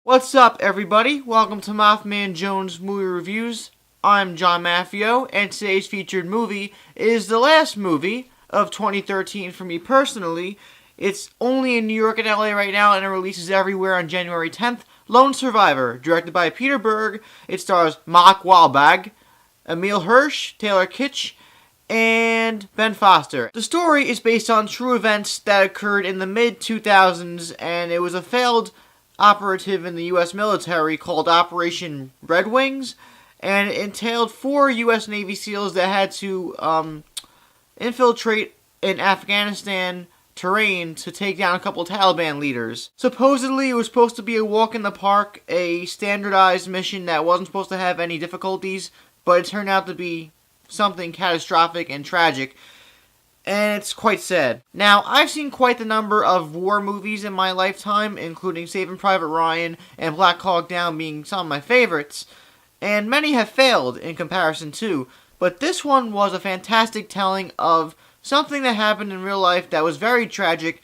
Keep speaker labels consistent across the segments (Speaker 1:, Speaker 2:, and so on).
Speaker 1: What's up, everybody? Welcome to MaffmanJones Movie Reviews. I'm John Maffio, and today's featured movie is the last movie of 2013 for me personally. It's only in New York and LA right now, and it releases everywhere on January 10th. Lone Survivor, directed by Peter Berg. It stars Mark Wahlberg, Emile Hirsch, Taylor Kitsch, and Ben Foster. The story is based on true events that occurred in the mid-2000s, and it was a failed operative in the U.S. military called Operation Red Wings, and it entailed 4 U.S. Navy SEALs that had to infiltrate an Afghanistan terrain to take down a couple Taliban leaders. Supposedly, it was supposed to be a walk in the park, a standardized mission that wasn't supposed to have any difficulties, but it turned out to be something catastrophic and tragic, and it's quite sad. Now, I've seen quite the number of war movies in my lifetime, including Saving Private Ryan and Black Hawk Down being some of my favorites, and many have failed in comparison too, but this one was a fantastic telling of something that happened in real life that was very tragic,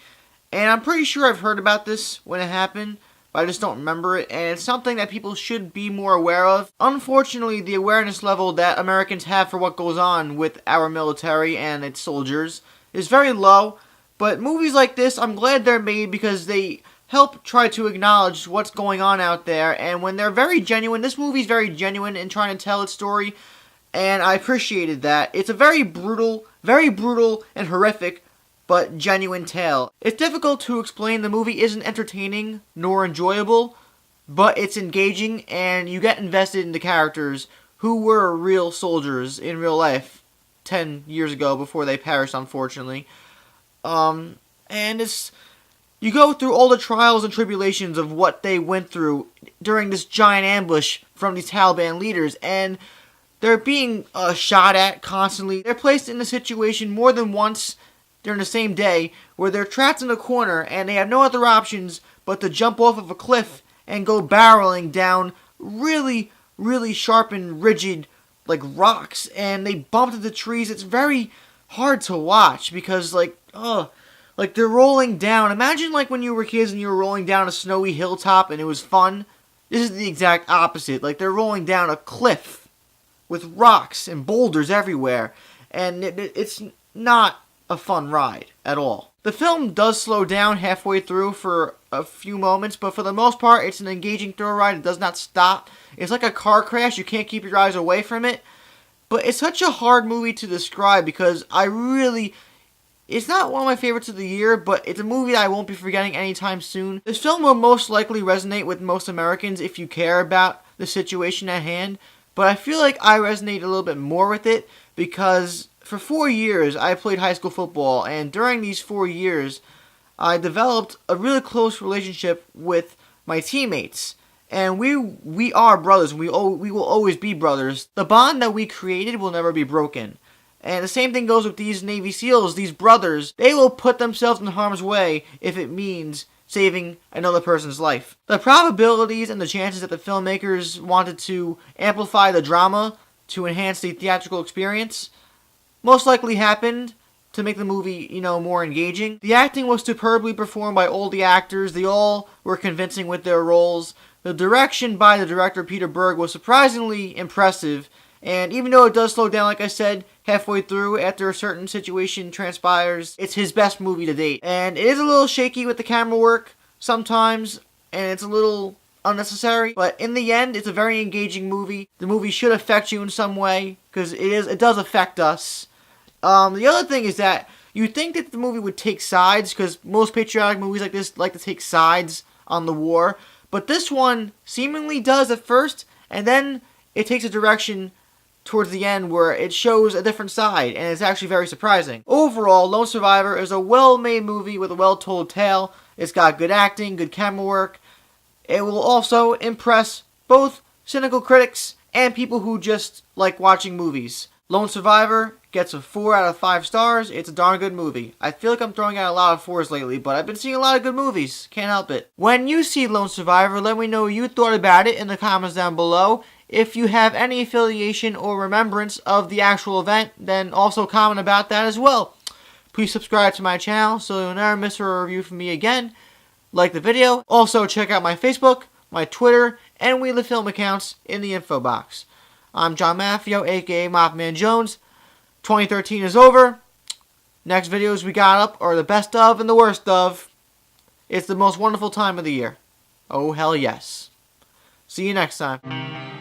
Speaker 1: and I'm pretty sure I've heard about this when it happened, but I just don't remember it, and it's something that people should be more aware of. Unfortunately, the awareness level that Americans have for what goes on with our military and its soldiers is very low, but movies like this, I'm glad they're made because they help try to acknowledge what's going on out there, and when they're very genuine, this movie's very genuine in trying to tell its story, and I appreciated that. It's a very brutal and horrific but genuine tale. It's difficult to explain. The movie isn't entertaining nor enjoyable, but it's engaging and you get invested in the characters who were real soldiers in real life 10 years ago before they perished, unfortunately. And you go through all the trials and tribulations of what they went through during this giant ambush from these Taliban leaders, and they're being shot at constantly. They're placed in a situation more than once during the same day where they're trapped in a corner and they have no other options but to jump off of a cliff and go barreling down really sharp and rigid like rocks, and they bump into the trees. It's very hard to watch because like they're rolling down. Imagine like when you were kids and you were rolling down a snowy hilltop and it was fun. This is the exact opposite. Like they're rolling down a cliff with rocks and boulders everywhere, and it's not a fun ride at all. The film does slow down halfway through for a few moments, but for the most part, it's an engaging thrill ride. It does not stop. It's like a car crash. You can't keep your eyes away from it. But it's such a hard movie to describe because it's not one of my favorites of the year, but it's a movie that I won't be forgetting anytime soon. This film will most likely resonate with most Americans if you care about the situation at hand, but I feel like I resonate a little bit more with it because for 4 years, I played high school football, and during these 4 years, I developed a really close relationship with my teammates. And we are brothers. We will always be brothers. The bond that we created will never be broken. And the same thing goes with these Navy SEALs, these brothers. They will put themselves in harm's way if it means saving another person's life. The probabilities and the chances that the filmmakers wanted to amplify the drama to enhance the theatrical experience most likely happened to make the movie, more engaging. The acting was superbly performed by all the actors. They all were convincing with their roles. The direction by the director, Peter Berg, was surprisingly impressive. And even though it does slow down, like I said, halfway through after a certain situation transpires, it's his best movie to date. And it is a little shaky with the camera work sometimes, and it's a little unnecessary, but in the end, it's a very engaging movie. The movie should affect you in some way, because it does affect us. The other thing is that you think that the movie would take sides, because most patriotic movies like this like to take sides on the war, but this one seemingly does at first, and then it takes a direction towards the end where it shows a different side, and it's actually very surprising. Overall, Lone Survivor is a well-made movie with a well-told tale. It's got good acting, good camera work. It will also impress both cynical critics and people who just like watching movies. Lone Survivor gets a 4 out of 5 stars. It's a darn good movie. I feel like I'm throwing out a lot of 4s lately, but I've been seeing a lot of good movies. Can't help it. When you see Lone Survivor, let me know what you thought about it in the comments down below. If you have any affiliation or remembrance of the actual event, then also comment about that as well. Please subscribe to my channel so you'll never miss a review from me again. Like the video. Also, check out my Facebook, my Twitter, and Wheel of Film accounts in the info box. I'm John Maffio, aka MaffmanJones. 2013 is over. Next videos we got up are the best of and the worst of. It's the most wonderful time of the year. Oh, hell yes. See you next time.